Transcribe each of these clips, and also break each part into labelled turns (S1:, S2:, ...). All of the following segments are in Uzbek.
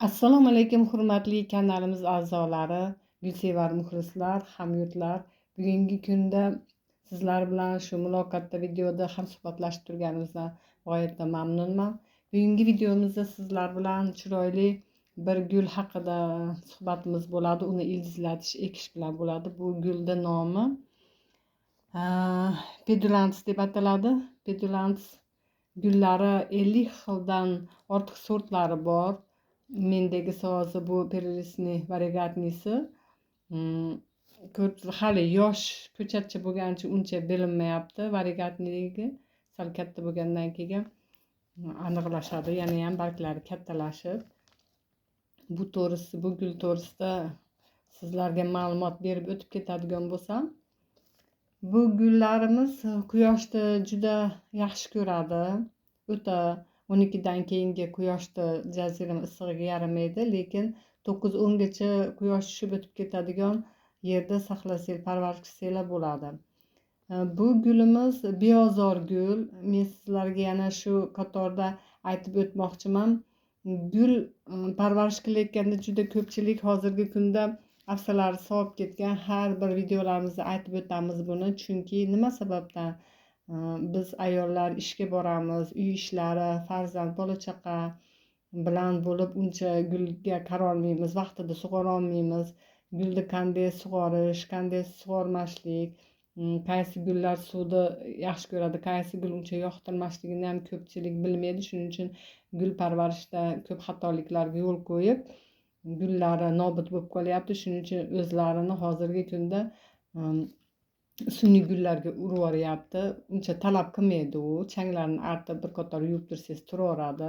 S1: Assalomu alaykum hurmatli kanalimiz a'zolari, gulsevar muxlislar, hamyurtlar. Bugungi kunda sizlar bilan shu muloqotda videoda hamsuhbatlashib turganimizdan g'oyatda mamnunman. Bugungi videomizda sizlar bilan chiroyli bir gul haqida suhbatimiz bo'ladi. Uni ildizlatish, ekish bilan bo'ladi. Bu gulda nomi Pedulans deb ataladi. Pedulans gullari 50 xildan ortiq sortlari bor. Mendagi sozi bu Perelisni variegatnisi. Hali yosh ko'chatcha bo'lganicha uncha bilinmayapti. Variegatniligi sal katta bo'lgandan keyin aniqlashadi. Yana ham barglari kattalashib. Bu gul to'g'risida sizlarga ma'lumot berib o'tib ketadigan bo'lsam, bu gullarimiz quyoshni juda yaxshi ko'radi. O'ta 12 dan keyingi quyoshda jazirama issig'iga yaramaydi, lekin 9-10 gacha quyosh tushib o'tib ketadigan yerda saqlasak, parvarish qilsanglar bo'ladi. Bu gulimiz beozor gul. Men sizlarga yana shu qatorda aytib o'tmoqchiman. Gul parvarish qilayotganda juda ko'pchilik hozirgi kunda afsalari sovib ketgan. Har bir videolarimizda aytib o'tamiz buni, chunki nima sababdan biz ayollar ishga boramiz, uy ishlari, farzand, bola chaqa bilan bo'lib uncha gulga qarolmaymiz, vaqtida sug'ora olmaymiz. Gulni qanday sug'orish, qanday sug'ormaslik, qaysi gullar suvni yaxshi ko'radi, qaysi gul uncha yoqtirmasligini ham ko'pchilik bilmaydi. Shuning uchun gul parvarishda ko'p xatoliklarga yo'l qo'yib, gullari nobud bo'lib qolyapti. Shuning uchun o'zlarini hozirgi kunda sun'iy gullarga urib yuboryapti. Uncha talab qilmaydi u. Changlarni artib bir qator yuvib tursangiz turaveradi.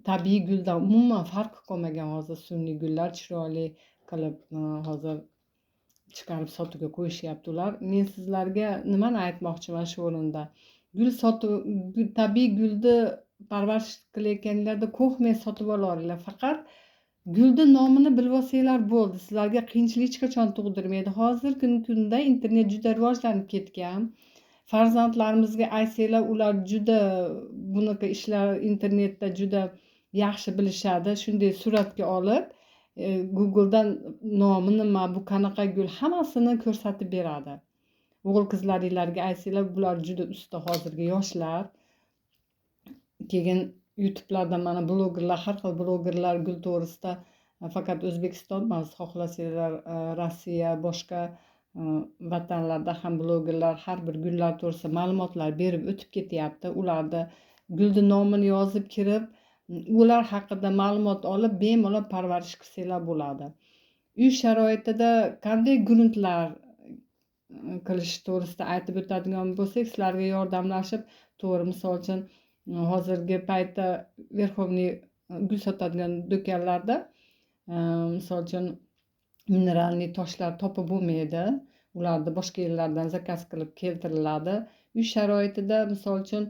S1: Tabiiy guldan umuman farqi qolmagan hozir sun'iy gullar chiroyli qilib hozir chiqarib sotuvga qo'yishyapti ular. Men sizlarga nimani aytmoqchiman shu o'rinda? Tabiiy gulni parvarish qilayotganlarda qo'rqmay sotib olinglar. Faqat gulni nomini bilib olsanglar bo'ldi. Sizlarga qiyinchilik hech qachon tug'dirmaydi. Hozirgi kunda internet juda rivojlanib ketgan. Farzandlarimizga aytsanglar, ular juda bunaqa ishlar internetda juda yaxshi bilishadi. Shunday suratga olib, Google'dan nomi nima, bu qanaqa gul, hammasini ko'rsatib beradi. O'g'il qizlaringlarga aytsanglar, bular juda usta hozirgi yoshlar. Keyin YouTube'larda mana blogerlar, har xil blogerlar gul to'g'risida faqat O'zbekiston emas, xohlasanglar Rossiya, boshqa vatanlarda ham blogerlar har bir gullar to'g'risida ma'lumotlar berib o'tib ketyapti. Ularda gulni nomini yozib kirib, ular haqida ma'lumot olib, bemalol parvarish qilsanglar bo'ladi. Uy sharoitida qanday gruntlar qilish to'g'risida aytib o'tadigan bo'lsak, sizlarga yordamlashib, to'g'ri, misol uchun hozirgi paytda Verxovniy gul sotadigan do'konlarda misol uchun mineralniy toshlar topib bo'lmaydi. Ularni boshqa yerlardan zakaz qilib keltiriladi. Uy sharoitida misol uchun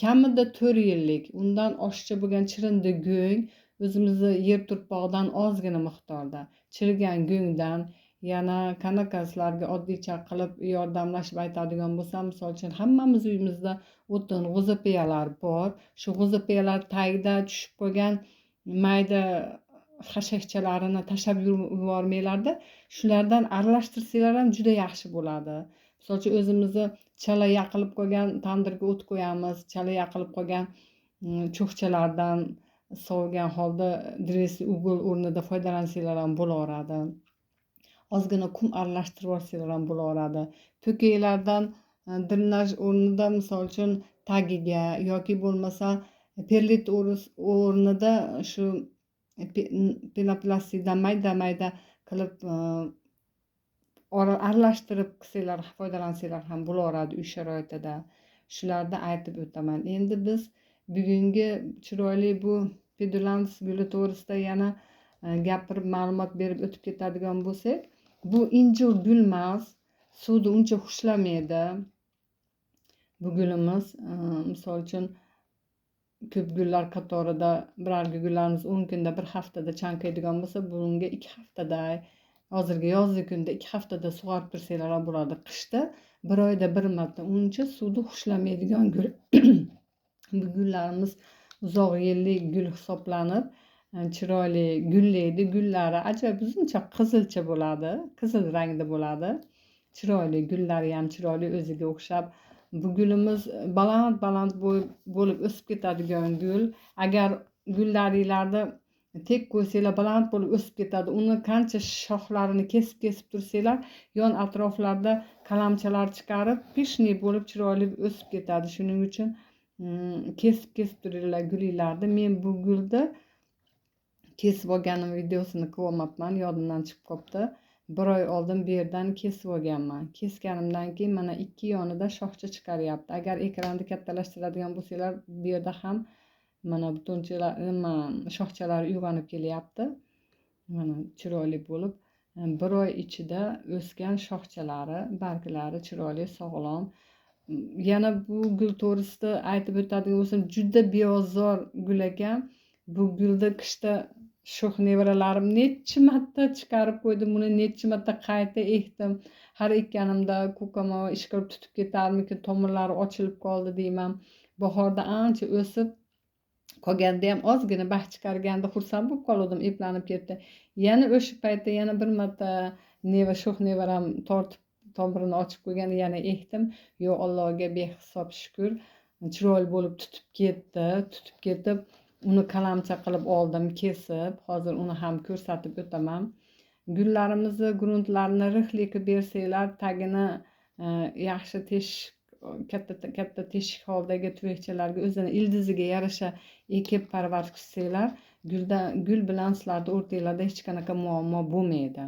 S1: kamida 4 yillik, undan oshiqcha bo'lgan chirindi go'ng, o'zimizni yer turpog'idan ozgina miqdorda chirigan go'ngdan, yana qanaqasilarga oddiycha qilib yordamlashib aytadigan bo'lsam, misol uchun hammamiz uyimizda o'tin g'o'zapoyalar bor. Shu g'o'zapoyalar tagida tushib qolgan mayda xashakchalarini tashlab yubormanglarda, shulardan aralashtirsanglar ham juda yaxshi bo'ladi. Misol uchun o'zimizni chala yaqilib qolgan tandirga o't qo'yamiz, chala yaqilib qolgan cho'xchalardan sovigan holda dressli ugol o'rnida foydalansanglar ham bo'laveradi. Ozgina qum aralashtirib yuborsanglar ham bo'laveradi. To'kaklardan drenaj o'rnida misol uchun tagiga yoki bo'lmasa perlit o'rnida shu penoplastikdan mayda qilib aralashtirib qilsanglar, foydalansanglar ham bo'laveradi uy sharoitida. Shularni aytib o'taman. Endi biz bugungi chiroyli bu Pedulans guli to'g'risida yana gapirib ma'lumot berib o'tib ketadigan bo'lsak, bu injil gul emas, suvni uncha xushlamaydi. Bu gulimiz misol uchun ko'p gullar qatorida birarga gullarimiz 10 kunda, bir haftada chanqaydigan bo'lsa, bunga 2 haftada, hozirgi yozgi kunda 2 haftada sug'orib tursanglar ham bo'ladi. Qishda 1 oyda 1 marta, uncha suvni xushlamaydigan gul. Bu gullarimiz uzoq yillik gul hisoblanib, chiroyli gullaydi. Gullari ajoyib uzuncha qizilcha bo'ladi, qizil rangda bo'ladi. Chiroyli, gullari ham chiroyli, o'ziga o'xshab. Bu gulimiz baland bo'lib o'sib ketadigan gul. Agar gullaringlarni tek qo'ysanglar baland bo'lib o'sib ketadi. Uni qancha shoxlarini kesib tursanglar, yon atroflarda qalamchalar chiqarib, pishni bo'lib chiroyli o'sib ketadi. Shuning uchun kesib turinglar gulinglarni. Men bu gulni kesib olganim videosini ko'rmabman, yodimdan chiqib qolibdi. Bir oy oldin bu yerdan kesib olganman. Kesganimdan keyin mana ikki yonida shoxcha chiqaryapti. Agar ekranni kattalashtiradigan bo'lsanglar, bu yerda ham mana butonchalar, shoxchalari uyg'onib kelyapti. Mana chiroyli bo'lib, bir oy ichida o'sgan shoxchalari, barglari chiroyli, sog'lom. Yana bu gul to'g'risida aytib o'tadigan bo'lsam, juda beozor gul ekan. Bu gulni qishda sho'x nevaralarim necha marta chiqarib qo'ydim, buni necha marta qayta ekdim. Har ekkanimda ko'kamo ish qilib tutib ketarmikin, tomirlari ochilib qoldi deyman. Bahorda ancha o'sib qolganda ham ozgina baxt chiqarganda xursand bo'lib qoldim, eplanib ketdi. Yana o'sha paytda yana bir marta sho'x nevaram tortib tomirini ochib qo'ygan, yana ekdim. Yo, Allohga behisob shukr, chiroyli bo'lib tutib ketib, uni qalamcha qilib oldim, kesib. Hozir uni ham ko'rsatib o'taman. Gullarimizni gruntlarini rixli qilib bersanglar, tagini yaxshi katta teshik holdagi tuvakchalarga o'zini ildiziga yarasha ekib parvarish qilsanglar, gul bilan sizlarni o'rtanglarda hech qanaqa muammo bo'lmaydi.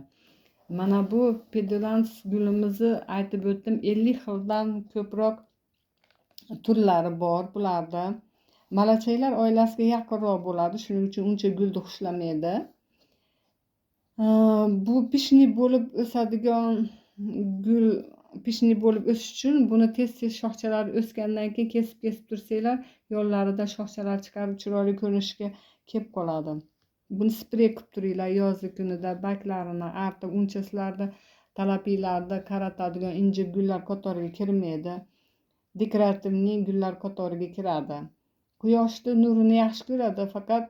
S1: Mana bu pedulans gulimizni aytib o'tdim, 50 xildan ko'proq turlari bor bularda. Malachaylar oilasiga yaqinroq bo'ladi, shuning uchun uncha gulni xushlamaydi. Bu pishni bo'lib o'sadigan gul, pishni bo'lib o'sish uchun buni tez shoxchalari o'sgandan keyin kesib tursanglar, yonlarida shoxchalar chiqarib chiroyli ko'rinishga kelib qoladi. Buni sprey qilib turinglar yozgi kunida, baklarini artib, uncha sizlarni talabinglarni qaratadigan injiq gullar qatoriga kirmaydi. Dekorativniy gullar qatoriga kiradi. Quyoshni nurini yaxshi ko'radi, faqat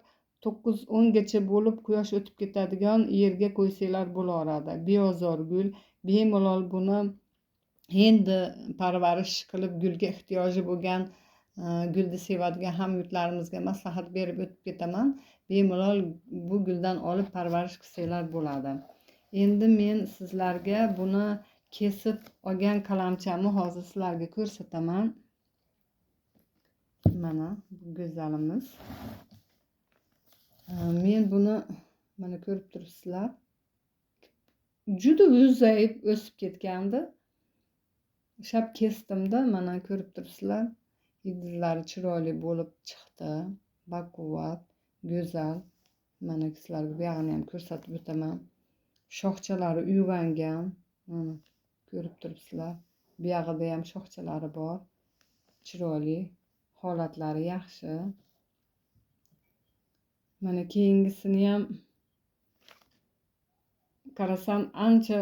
S1: 9-10 gacha bo'lib quyosh o'tib ketadigan yerga qo'ysanglar bo'laveradi. Beozor gul, bemalol buni endi parvarish qilib gulga ehtiyoji bo'lgan, gulni sevadigan hamyurtlarimizga maslahat berib o'tib ketaman. Bemalol bu guldan olib parvarish qilsanglar bo'ladi. Endi men sizlarga buni kesib olgan qalamchani hozir sizlarga ko'rsataman. Mana bu go'zalimiz. Men buni mana ko'rib turibsizlar. Juda uzayib o'sib ketgandi. Shab kesdimda, mana ko'rib turibsizlar. Ildizlari chiroyli bo'lib chiqdi. Baquvvat, go'zal. Mana sizlarga bu yog'ini ham ko'rsatib o'taman. Shoxchalari uyg'ongan. Mana ko'rib turibsizlar. Bu yog'ida ham shoxchalari bor. Chiroyli, holatlari yaxshi. Mana keyingisini ham qarasam ancha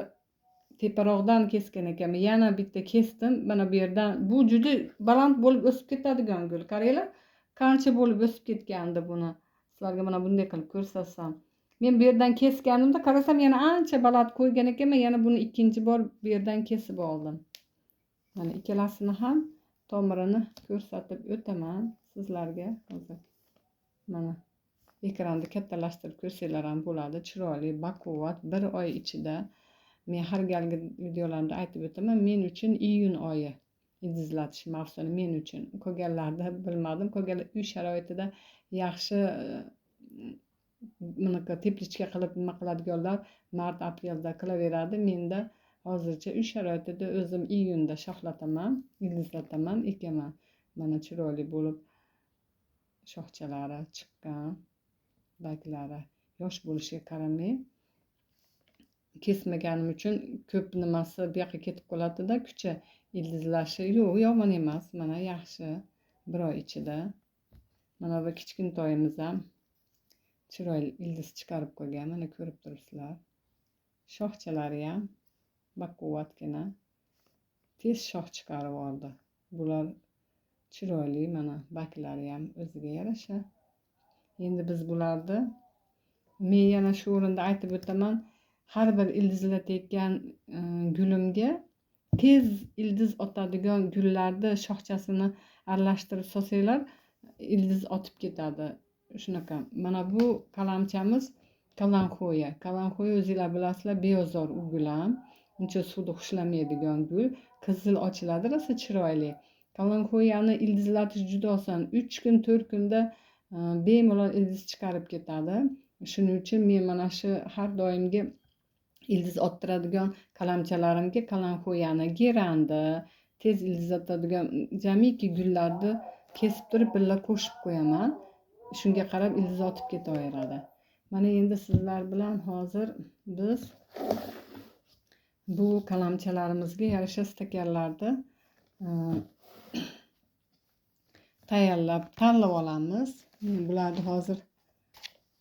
S1: teparoqdan kesgan ekanman. Yana bitta kesdim. Mana bu yerdan bu juda baland bo'lib o'sib ketadigan gul. Qaranglar, qancha bo'lib o'sib ketgandi buni. Sizlarga mana bunday qilib ko'rsatsam. Men bu yerdan kesganimda qarasam yana ancha baland qo'ygan ekanman. Yana buni ikkinchi bor bu yerdan kesib oldim. Mana ikkalasini ham tomirini ko'rsatib o'taman sizlarga hozir. Mana ekranda kattalashtirib ko'rsanglar ham bo'ladi. Chiroyli, baquvvat, bir oy ichida. Men har galgi videolarimda aytib o'taman, men uchun iyun oyi ildizlatish mavsumi men uchun. Qolganlarda bilmadim. Qolganlar uy sharoitida yaxshi bunaqa teplичка qilib nima qiladiganlar mart aprelda qilaveradi. Menda hozircha uy sharoitida o'zim iyunda shoxlataman, ildizlataman, ekaman. Mana chiroyli bo'lib shoxchalari chiqqan, baklari yosh bo'lishiga qaramay kesmaganim uchun ko'p nimasi bu yoqqa ketib qoladi-da, kucha ildizlashi. Yo'q, yomon emas. Mana yaxshi. Bir oy ichida. Mana bu kichkintoyimiz ham chiroyli ildiz chiqarib qo'ygan. Mana ko'rib turibsizlar. Shoxchalari ham baquvvatgina tez shox chiqarib oldi. Bular chiroyli, mana baklari ham o'ziga yarasha. Endi biz bularni Men yana shu o'rinda aytib o'taman, har bir ildizlatayotgan gulimga tez ildiz otadigan gullarni shoxchasini aralashtirib solsanglar ildiz otib ketadi. Shunaqa. Mana bu qalamchamiz kalanxo'ya. Kalanxo'ya o'zinglar bilasizlar, beozor u gul ham. Uncha suvni xushlamaydigan gul. Qizil ochiladi, rosa chiroyli. Kalanxo'yani ildizlatish juda oson. 3 kun 4 kunda bemalol ildiz chiqarib ketadi. Shuning uchun men mana shu har doimgi ildiz ottiradigan qalamchalarimga kalanxo'yani, gerani, tez ildiz otadigan jamiki gullarni kesib turib birga qo'shib qo'yaman. Shunga qarab ildiz otib ketaveradi. Mana endi sizlar bilan hozir biz bu qalamchalarimizga yarasha stakanlarni tayyorlab tanlab olamiz. Bularni hozir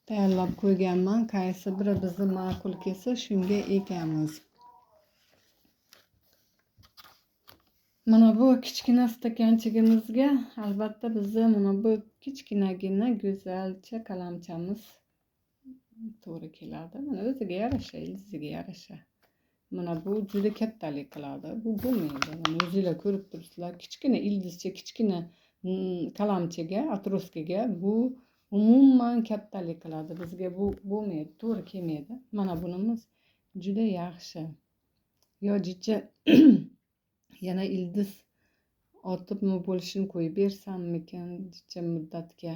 S1: tayyorlab qo'yganman. Qaysi biri bizni ma'qul kelsa shunga ekamiz. Mana bu kichkina stakanchigimizga albatta bizni mana bu kichkinagina go'zalcha qalamchamiz to'g'ri keladi. Mana o'ziga yarasha, ildiziga yarasha. Mana bu juda kattalik qiladi. Bu bo'lmaydi. Mana o'zinglar ko'rib turibsizlar, kichkina ildizcha, kichkina qalamchaga, atroskaga bu umuman kattalik qiladi. Bizga bu bo'lmaydi, to'g'ri kelmaydi. Mana bunimiz juda yaxshi. Yo jicha yana ildiz otibmi bo'lishini qo'yib bersammikan jicha muddatga.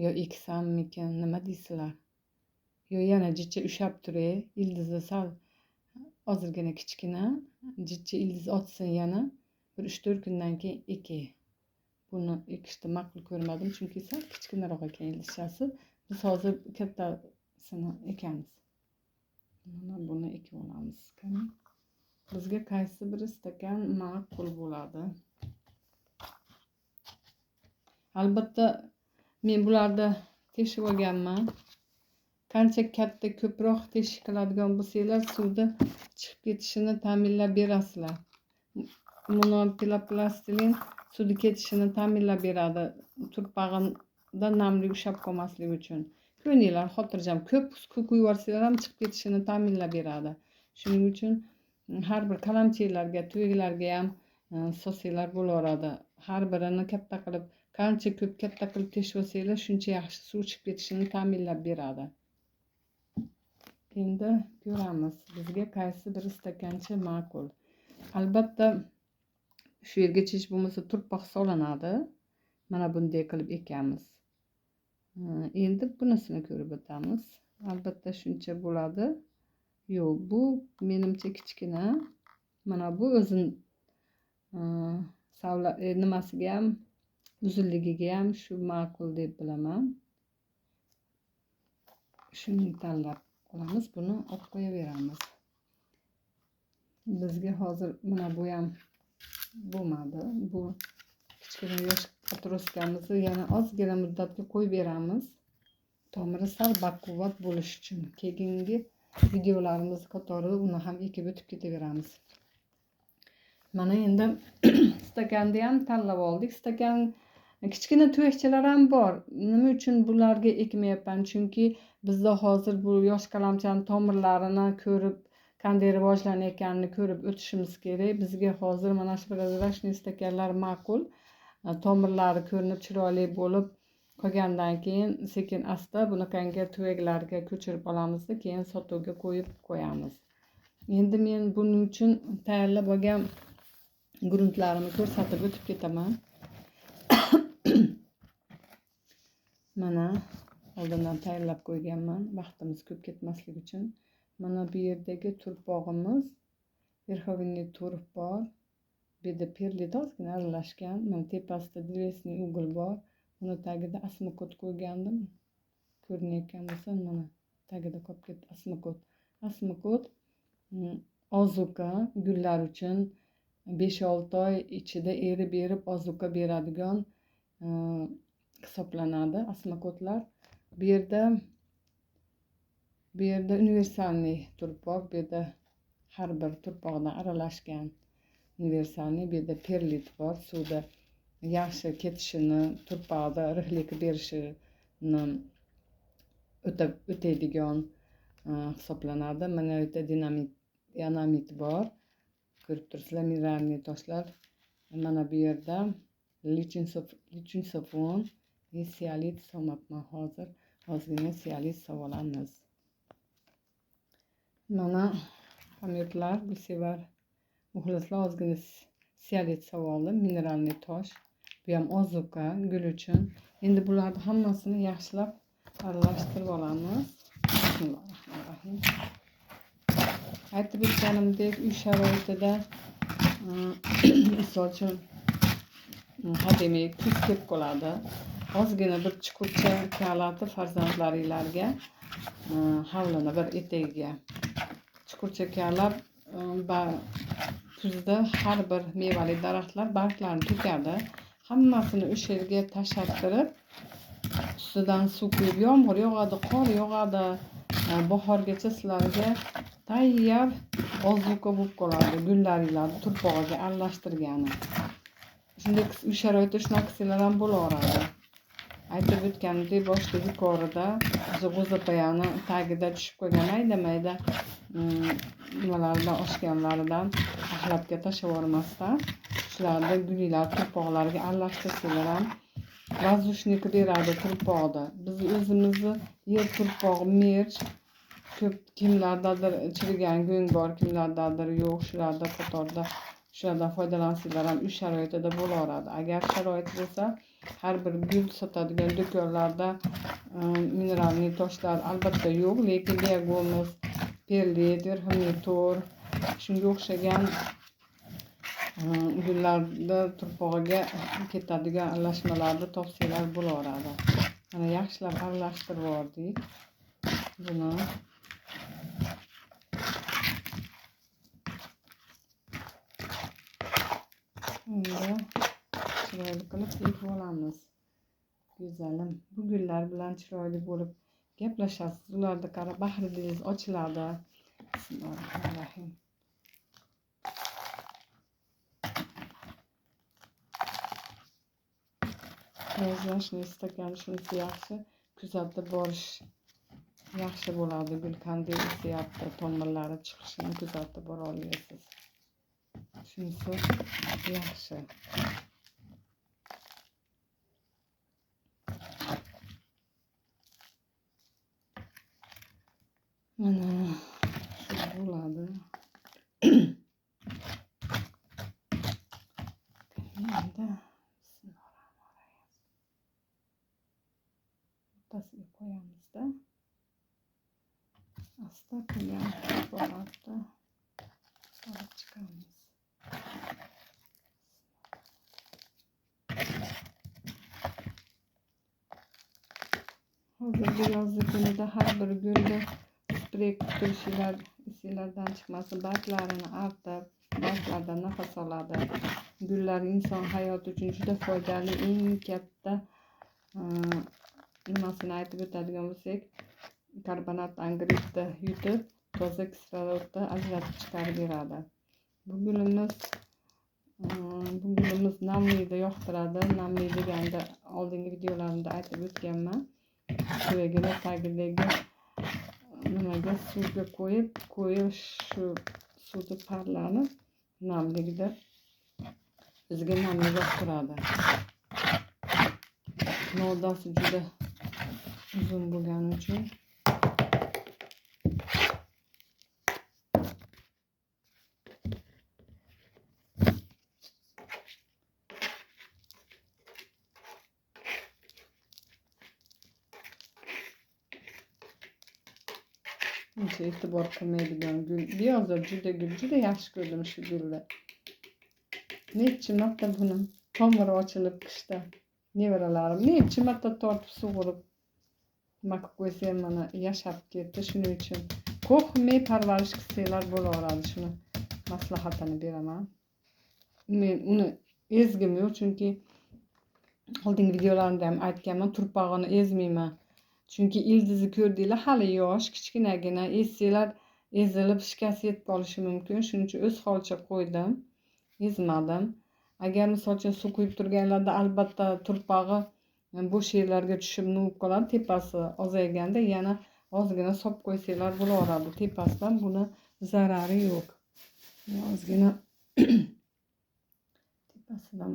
S1: Yo eksammikan, nima deysizlar? Yo yana jicha ushab turay, ildizi sal ozgina kichkina, jicha ildiz otsin yana bir 3-4 kundan keyin ekay. Buni ekishni ma'qul ko'rmadim, chunki sal kichkinaroq ekan ildizchasi. Biz hozir kattasini ekamiz. Mana buni ekib olamiz. Bizga qaysi bir stakan ma'qul bo'ladi? Albatta men bularni teshib olganman. Qancha katta ko'proq teshik qiladigan bo'lsanglar, suvda chiqib ketishini ta'minlab berasizlar. Monopilaplastilin suvda ketishini ta'minlab beradi. Turpag'ida namlik ushab qolmasligi uchun. Ko'ninglar, xotirjam, ko'p quyib yuborsanglar ham chiqib ketishini ta'minlab beradi. Shuning uchun har bir qalamchilarga, to'ylarga ham solsanglar bo'laveradi. Har birini katta qilib, qancha ko'p katta qilib teshib olsanglar, shuncha yaxshi suv chiqib ketishini ta'minlab beradi. Endi ko'ramiz, bizga qaysi bir stakancha ma'qul. Albatta shu yerga hech bo'lmasa turpoq solinadi. Mana bunday qilib ekamiz. Endi bunisini ko'rib o'tamiz. Albatta shuncha bo'ladi. Yo'q, bu menimcha kichkina. Mana bu o'zin nimasiga ham, uzunligiga ham shu ma'qul deb bilaman. Shuni tanlab olamiz, buni olib qo'yaveramiz. Bizga hozir mana bu ham bo'lmadi. Bu kichkina yosh atroskamizni yana ozgina muddatga qo'yib beramiz. Tomiri sal baquvvat bo'lish uchun. Keyingi videolarimiz qatorida uni ham ekib o'tib ketaveramiz. Mana endi stakanni ham tanlab oldik. Stakan kichkina tuyakchalar ham bor. Nima uchun bularga ekmayapman? Chunki bizda hozir bu yosh qalamchani tomirlarini ko'rib, qanday rivojlanayotganini ko'rib o'tishimiz kerak. Bizga hozir mana shu prozrachniy stakanlar ma'qul. Tomirlari ko'rinib chiroyli bo'lib qolgandan keyin sekin asta bunaqangi tuyaklarga ko'chirib olamizda, keyin sotuvga qo'yib qo'yamiz. Endi men buning uchun tayyorlab olgan gruntlarimni ko'rsatib o'tib ketaman. Mana oldindan tayyorlab qo'yganman, vaqtimiz ko'p ketmasligi uchun. Mana bu yerdagi turpog'imiz, verxovniy turp bor. Bu yerda perlit ozgina aralashgan. Mana tepasida drevesniy ugl bor. Uni tagida asmokot qo'ygandim. Ko'rinayotgan bo'lsa, mana tagida qolib ketdi asmokot. Asmokot ozuqa gullar uchun 5-6 oy ichida erib ozuqa beradigan hisoblanadi asmokotlar. Bu yerda universalniy turpoq, bu yerda har bir turpoqdan aralashgan universalniy, bu yerda perlit bor, suvda yaxshi ketishini, turpoqda rihlik berishini o'taydigan hisoblanadi. Mana bu yerda dinamit bor. Ko'rib turibsizlar, mineralniy toshlar. Mana bu yerda lichin safon, sialit solmoqman hozir. Ozgina sialit solamiz. Mana hamyurtlar, gulsevar muxlislar, ozgina sialit soldim, mineralniy tosh. Bu ham ozuqa gul uchun. Endi bularni hammasini yaxshilab aralashtirib olamiz. Bismillahirrohmanirrohim. Aytib o'tganimdek, uy sharoitida misol uchun hademay kuz kelib qoladi. Ozgina bir chuqurcha kalatib farzandlaringlarga havlini bir etagiga chuqurcha kalab, kuzda har bir mevali daraxtlar barglarini to'kadi. Hammasini o'sha yerga tashattirib, ustidan suv quyib, yomg'ir yog'adi, qor yog'adi, bahorgacha sizlarga tayyor ozuqa bo'lib qoladi. Gullaringlarni turpog'iga aralashtirgani. Shunday uy sharoitida shunaqa qilsalar ham bo'laveradi. Aytib o'tganimdek, boshida yuqorida g'o'zapoyani tagida tushib qolgan mayda nimalardan oshganlaridan axlatga tashlab yubormasdan shularni gullar turpoqlariga aralashtirsalar ham воздушник beradi turpoqda. Biz o'zimizni yer turpog'i merch ko'p kimlardadir chirigan go'ng bor, kimlardadir yo'q. Shularda qatorda shulardan foydalansanglar ham uy sharoitida bo'laveradi. Agar sharoit bo'lsa, har bir gul sotadigan do'konlarda mineralniy toshlar albatta yo'q, lekin diagomiz, perlit, verxamitor, shunga o'xshagan gullarda turpog'iga ketadigan aralashmalarni topsanglar bo'laveradi. Mana yaxshilab aralashtirib oldik. Buni endi chiroyli qilib ekib olamiz. Go'zalim, bu gullar bilan chiroyli bo'lib gaplashasiz. Ularni qarab bahringiz ochiladi. Bismillahirrohmanirrohim. Yozlashni istagan shunisi yaxshi, kuzatib borish yaxshi bo'ladi. Gul qanday o'syapti, tomirlari chiqishini kuzatib bora olasiz. Shunisi yaxshi. Mana shu bo'ladi. Endi o'rtasiga qo'yamizda. Asta qilgan boradi. Solib chiqamiz. Hozirgi yozgi kunida har bir gulni sprey turishlar, islardan chiqmasin, barglarini artib, barglardan nafas oladi. Gullar inson hayoti uchun juda foydali, eng katta nimasini aytib o'tadigan bo'lsak, karbonat angidridni yutib, toza kislorodni ajratib chiqarib beradi. Bu gulimiz namlikni yoqtiradi. Namlik deganda oldingi videolarimda aytib o'tganman. Suvagini tagidagi nimaga suvga qo'yib shu suvni parlanib namligida bizga namlik yoqtiradi. Novdasi juda uzun bo'lgani uchun uncha e'tibor qilmaydigan gul. Beyozlar juda yaxshi ko'rdim shu gulni. Necha marta buni tomiri ochilib qishda nevaralarim necha marta tortib sug'urib nima qilib qo'ysam mana yashab ketdi. Shuning uchun qo'rqmay parvarish qilsanglar bo'laveradi. Shuni maslahatini beraman. Men uni ezgim yo'q, chunki oldingi videolarimda ham aytganman, turpog'ini ezmayman. Chunki ildizni ko'rdinglar, hali yosh, kichkinagina, ezsanglar ezilib shikast yetib qolishi mumkin. Shuning uchun o'z holicha qo'ydim, ezmadim. Agar misol uchun suv quyib turganlarda albatta turpog'i bo'sh yerlarga tushib nuvib qoladi. Tepasi ozayganda yana ozgina solib qo'ysanglar bo'laveradi. Tepasidan buni zarari yo'q. Ozgina tepasidan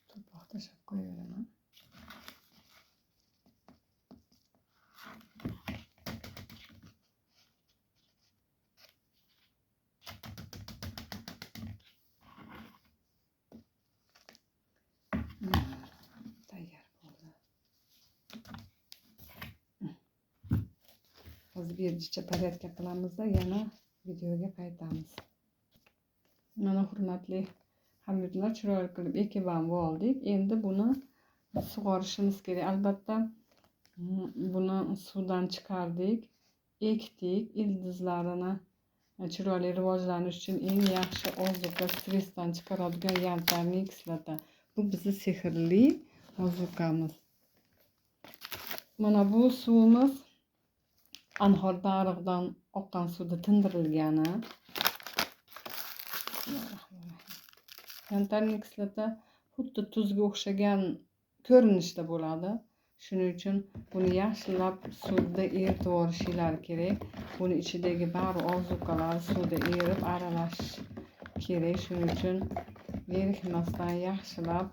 S1: to'poq tashlab qo'yaveraman. Tayyor bo'ldi. Hozir berjicha porядка qilamizda yana videoga qaytamiz. Mana hurmatli hamyurtlar, chiroyli qilib ekib oldik. Endi buni sug'orishimiz kerak. Albatta buni suvdan chiqardik, ekdik. Ildizlarini chiroyli rivojlanish uchun eng yaxshi ozuqa stressdan chiqaradigan yantarniy kislota. Bu bizning sehrli ozuqamiz. Mana bu suvimiz anhor darig'idan oqqan suvda tindirilgani. Yantarniy kislota xuddi tuzga o'xshagan ko'rinishda bo'ladi. Shuning uchun buni yaxshilab suvda eritib olishinglar kerak. Buni ichidagi bari ozuqalar suvda erib aralashish kerak. Shuning uchun erikmasdan yaxshilab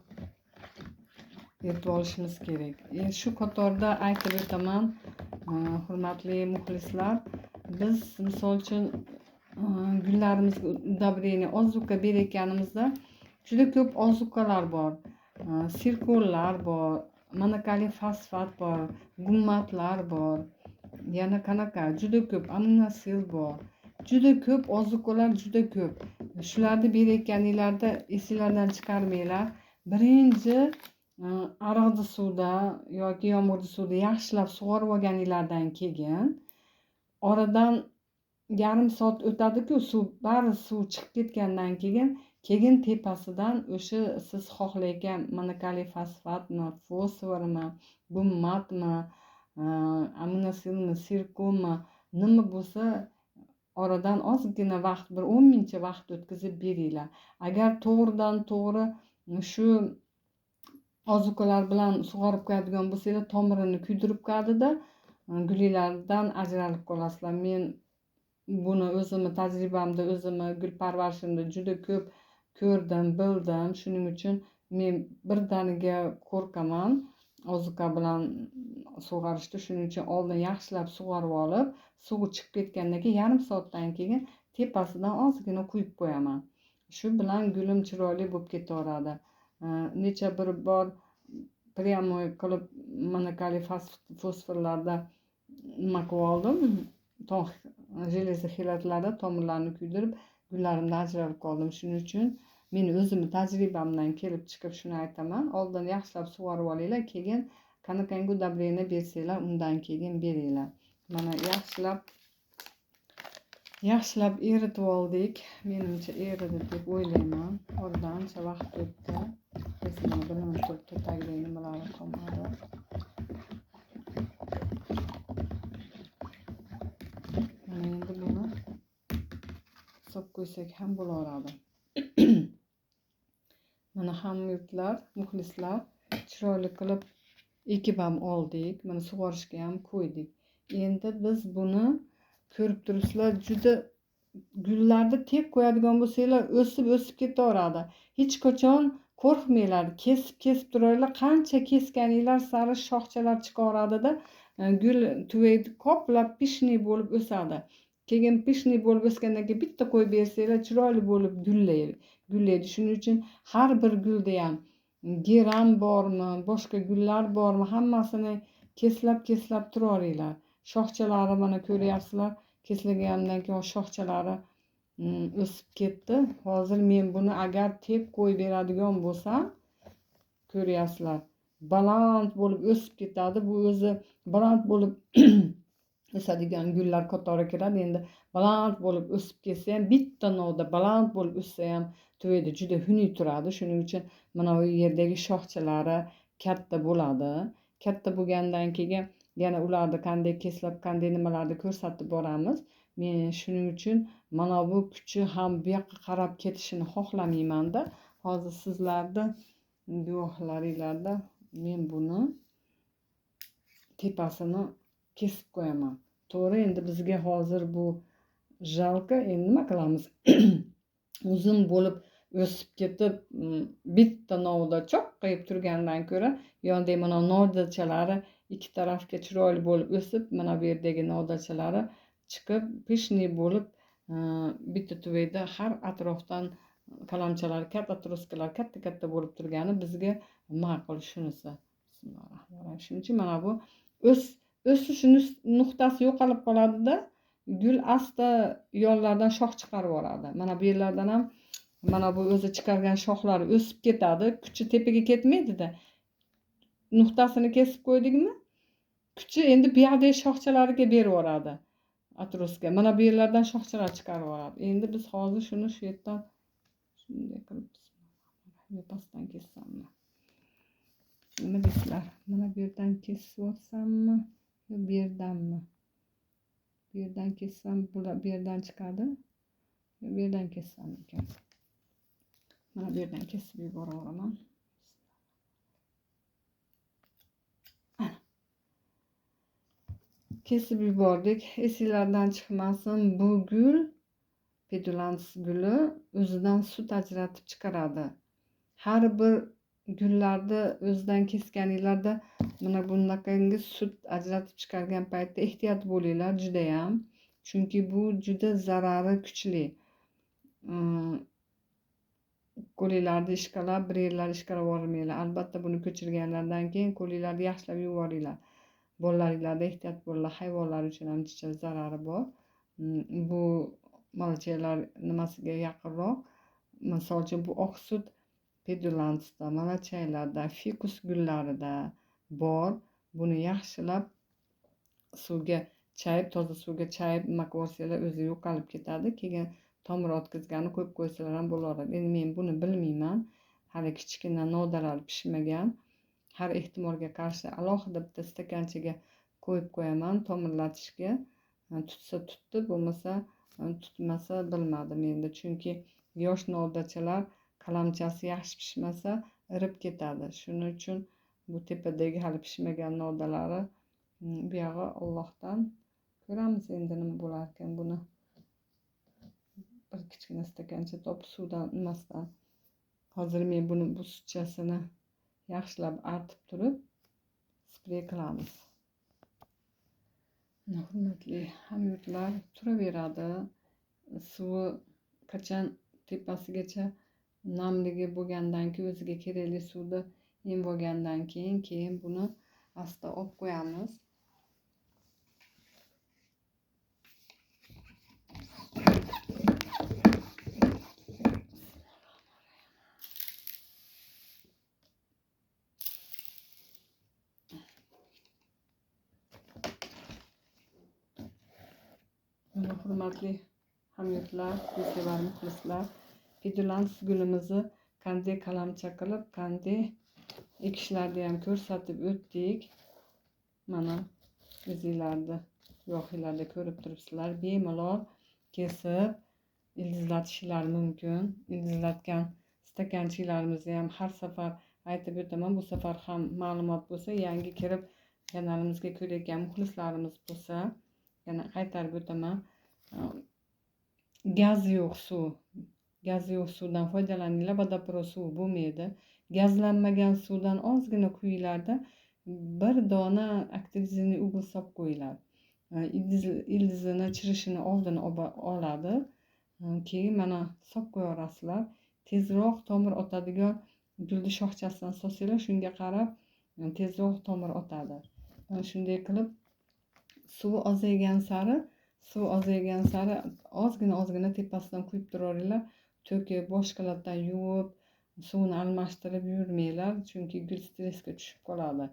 S1: eritib olishimiz kerak. Shu qatorda aytib o'taman, hurmatli muxlislar, biz misol uchun gullarimizga udobрение ozuqa berayotganimizda juda ko'p ozuqalar bor. Sirkollar bor, monokaliy fosfat bor, gummatlar bor. Yana qanaqa juda ko'p aminosil bor. Juda ko'p ozuqalar, juda ko'p. Shularni berayotganinglarda esinglardan chiqarmanglar. Birinchi ariqda suvda yoki yomg'irli suvda yaxshilab sug'orib olganinglardan keyin oradan yarim soat o'tadi-ku, bari suv chiqib ketgandan keyin tepasidan o'sha siz xohlagan monokaliy fosfatmi, fosformi, gummatmi, aminosilmi, sirkonmi, nima bo'lsa oradan ozgina vaqt, bir 10 minutcha vaqt o'tkazib beringlar. Agar to'g'ridan to'g'ri shu ozuqalar bilan sug'orib qo'yadigan bo'lsanglar, tomirini kuydirib qo'yadida, gulinglardan ajralib qolasizlar. Men buni o'zimni tajribamda, o'zimni gul parvarishimda juda ko'p ko'rdim, bildim. Shuning uchun men birdaniga qo'rqaman ozuqa bilan sug'orishda. Shuning uchun oldin yaxshilab sug'orib olib, suvi chiqib ketgandan keyin yarim soatdan keyin tepasidan ozgina quyib qo'yaman. Shu bilan gulim chiroyli bo'lib ketaveradi. Necha bir bor pryamoy qilib monokaliy fosforlarda nima qilib oldim, железохилатlarda tomirlarni kuydirib gullarimdan ajralib qoldim. Shuning uchun men o'zimni tajribamdan kelib chiqib shuni aytaman. Oldin yaxshilab sug'orib olinglar, keyin qanaqangi удобрение bersanglar, undan keyin beringlar. Mana yaxshilab eritib oldik. Menimcha eridi deb o'ylayman. Oradan ancha vaqt o'tdi. Esimda bilinib turibdi, tagida nimalar qolmadi. Endi buni solib qo'ysak ham bo'laveradi. Mana hamyurtlar, muxlislar, chiroyli qilib ekib oldik. Mana sug'orishga ham qo'ydik. Endi biz buni ko'rib turibsizlar, juda gullarni tek qo'yadigan bo'lsanglar, o'sib ketaveradi. Hech qachon qo'rqmanglar, kesib turaylar. Qancha kesganinglar sari shoxchalar chiqaveradida, gul tuvaydi, qoplab pishniy bo'lib o'sadi. Keyin pishniy bo'lib o'sgandan keyin bitta qo'yib bersanglar, chiroyli bo'lib gullaydi. Shuning uchun har bir gulda ham geram bormi, boshqa gullar bormi, hammasini keslab turaveringlar. Shoxchalari mana ko'ryapsizlar, keslagandan keyin shoxchalari o'sib ketdi. Hozir men buni agar tek qo'yib beradigan bo'lsam, ko'ryapsizlar, baland bo'lib o'sib ketadi. Bu o'zi baland bo'lib o'sadigan gullar qatori kiradi. Endi baland bo'lib o'sib ketsa ham, bitta novda baland bo'lib o'ssa ham tuvaydi, juda xunuk turadi. Shuning uchun mana bu yerdagi shoxchalari katta bo'ladi. Katta bo'lgandan keyin yana ularni qanday keslab, qanday nimalarni ko'rsatib boramiz. Men shuning uchun mana bu kuchi ham bu yoqqa qarab ketishini xohlamayman-da. Hozir sizlarni guvohlaringlarda men buni tepasini kesib qo'yaman. To'g'ri, endi bizga hozir bu jalka, endi nima qilamiz? Uzun bo'lib o'sib ketib bitta novda cho'qqiyib turgandan ko'ra yonidagi mana novdachalari ikki tarafga chiroyli bo'lib o'sib, mana bu yerdagi novdachalari chiqib pishni bo'lib bitta tuvakda har atrofdan qalamchalar, katta troskalar katta bo'lib turgani bizga ma'qul shunisi. Bismillahirrohmanirrohim. Shuning uchun mana bu o'sish nuqtasi yo'qolib qoladida, gul asta yonlardan shox chiqarib yuboradi. Mana bu yerlardan ham mana bu o'zi chiqargan shoxlari o'sib ketadi. Kuchi tepaga ketmaydi-da. Nuqtasini kesib qo'ydikmi? Kuchi endi bu yoqdagi shoxchalariga berib yuboradi. Atroska. Mana bu yerlardan shoxchalar chiqarib yuboradi. Endi biz hozir shuni shu yerdan shunday qilib pastdan kessammi? Nima deysizlar? Mana bu yerdan kesib olsammi? Yo bu yerdanmi? Bu yerdan kessam bu yerdan chiqadi. Bu yerdan kessam ekan. Mana bu yerdan kesib yuboraman. Kesib yubordik. Esinglardan chiqmasin, bu gul pedulans guli o'zidan sut ajratib chiqaradi. Har bir gullarni o'zidan kesganinglarda mana bunaqangi sut ajratib chiqargan paytda ehtiyot bo'linglar juda ham. Chunki bu juda zarari kuchli. Qo'linglarni ishqalab, bir yerlar ishqalab yubormanglar. Albatta buni ko'chirganlardan keyin qo'linglarni yaxshilab yuvoringlar. Bolalaringlarda ehtiyot bo'linglar. Hayvonlar uchun ham juda zarari bor. Bu malachalar nimasiga yaqinroq. Misol uchun bu oq sut pedulansda, malachaylarda, fikus gullarida bor. Buni yaxshilab suvga chayib, toza suvga chayib makvorsalar o'zi yo'qolib ketadi. Keyin tomir o'tkazgani qo'yib qo'ysalar ham bo'laveradi. Endi men buni bilmayman. Hali kichkina novdalar pishmagan. Har ehtimolga qarshi alohida bitta stakanchaga qo'yib qo'yaman tomirlatishga. Tutsa tutdi, bo'lmasa tutmasa bilmadim endi. Chunki yosh novdachalar qalamchasi yaxshi pishmasa irib ketadi. Shuning uchun bu tepadagi hali pishmagan novdalari bu yog'i Allohdan ko'ramiz endi nima bo'lar ekan buni. Bir kichkina stakancha topib suvdan nimasidan. Hozir men buni bu sutchasini yaxshilab artib turib sprey qilamiz. Hurmatli hamyurtlar, turaveradi. Suvi qachon tepasigacha namligi bo'lgandan keyin o'ziga kerakli suvni emib olgandan keyin buni asta olib qo'yamiz. Hurmatli hamyurtlar, do'stlar, muxlislar, pedulans gulimizni qanday qalamcha qilib, qanday ekishlarni ham ko'rsatib o'tdik. Mana o'zingizlarni guvohinglarda ko'rib turibsizlar. Bemalol kesib ildizlatishlar mumkin. Ildizlatgan stakanchalarimizni ham har safar aytib o'taman. Bu safar ham ma'lumot bo'lsa, yangi kirib kanalimizga ko'rayotgan muxlislarimiz bo'lsa, yana qaytarib o'taman. Gaz yo'q suvdan foydalaninglar. Vodopro suv bo'lmaydi. Gazlanmagan suvdan ozgina quyinglarda bir dona aktivizini ugl solib qo'yinglar. Ildizini chirishini oldini oladi. Keyin mana solib qo'yaverasizlar. Tezroq tomir otadigan gulni shoxchasidan solsanglar, shunga qarab tezroq tomir otadi. Shunday qilib suvi ozaygan sari ozgina tepasidan quyib turaveringlar. To'kib boshqalardan yuvib, suvni almashtirib yurmanglar, chunki gul stressga tushib qoladi.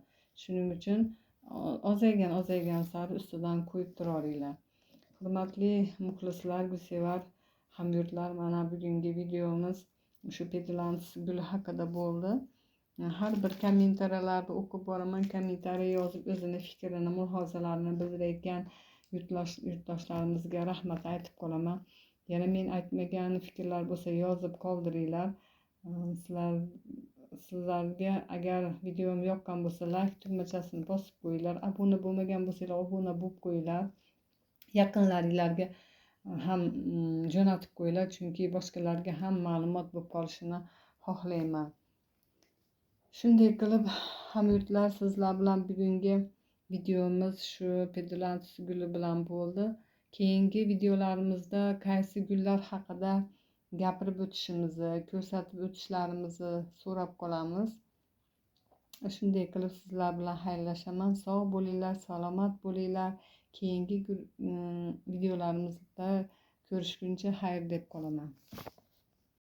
S1: Shuning uchun ozaygan sari ustidan quyib turaveringlar. Hurmatli muxlislar, gulsevar hamyurtlar, mana bugungi videomiz shu pedulans guli haqida bo'ldi. Har bir kommentariyalarni o'qib boraman, kommentariy yozib o'zini fikrini, mulohazalarini bildirayotgan yurtdoshlarimizga rahmat aytib qolaman. Yana men aytmagan fikrlar bo'lsa yozib qoldiringlar. Sizlar sizlarga agar videom yoqqan bo'lsa like tugmachasini bosib qo'yinglar, obuna bo'lmagan bo'lsanglar obuna bo'lib qo'yinglar, yaqinlaringlarga ham jo'natib qo'yinglar, chunki boshqalarga ham ma'lumot bo'lib qolishini xohlayman. Shunday qilib hamyurtlar, sizlar bilan bugungi videomiz shu pedulant guli bilan bo'ldi. Keyingi videolarimizda qaysi gullar haqida gapirib o'tishimizni, ko'rsatib o'tishlarimizni so'rab qolamiz. Shunday qilib sizlar bilan xayrlashaman. Sog' bo'linglar, salomat bo'linglar. Keyingi videolarimizda ko'rishguncha xayr deb qolaman.